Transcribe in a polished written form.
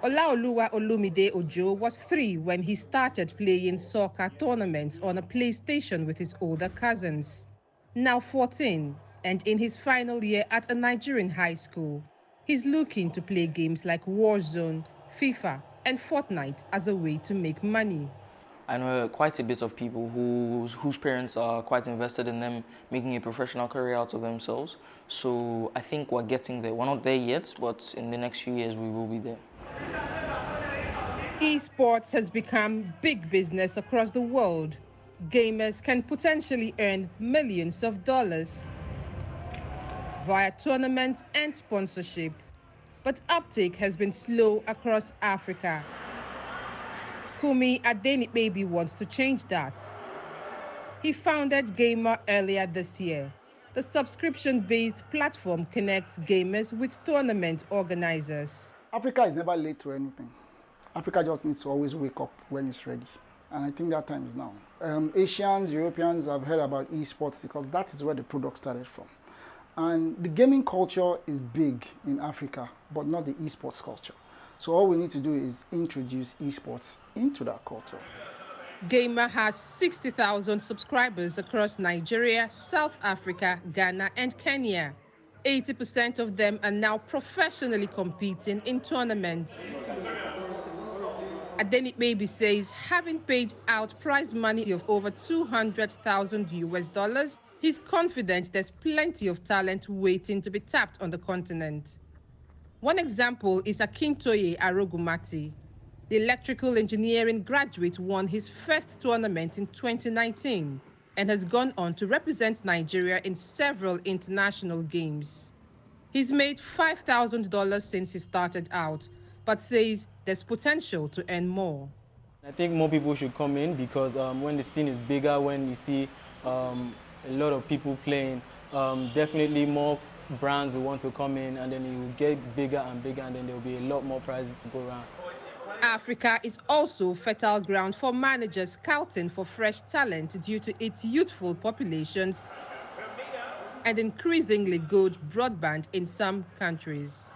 Olaoluwa Olumide Ojo was 3 when he started playing soccer tournaments on a PlayStation with his older cousins. Now 14, and in his final year at a Nigerian high school, he's looking to play games like Warzone, FIFA, and Fortnite as a way to make money. I know quite a bit of people whose parents are quite invested in them making a professional career out of themselves. So I think we're getting there. We're not there yet, but in the next few years we will be there. Esports has become big business across the world. Gamers can potentially earn millions of dollars via tournaments and sponsorship. But uptake has been slow across Africa. Kumi Adenibaby wants to change that. He founded Gamer earlier this year. The subscription-based platform connects gamers with tournament organizers. Africa is never late to anything. Africa just needs to always wake up when it's ready. And I think that time is now. Asians, Europeans have heard about esports because that is where the product started from. And the gaming culture is big in Africa, but not the esports culture. So all we need to do is introduce esports into that culture. Gamer has 60,000 subscribers across Nigeria, South Africa, Ghana, and Kenya. 80% of them are now professionally competing in tournaments. Adenibaby says having paid out prize money of over 200,000 US dollars, he's confident there's plenty of talent waiting to be tapped on the continent. One example is Akintoye Arogumati. The electrical engineering graduate won his first tournament in 2019 and has gone on to represent Nigeria in several international games. He's made $5,000 since he started out, but says there's potential to earn more. I think more people should come in because when the scene is bigger, when you see a lot of people playing, definitely more brands will want to come in, and then it will get bigger and bigger, and then there will be a lot more prizes to go around. Africa is also fertile ground for managers scouting for fresh talent due to its youthful populations and increasingly good broadband in some countries.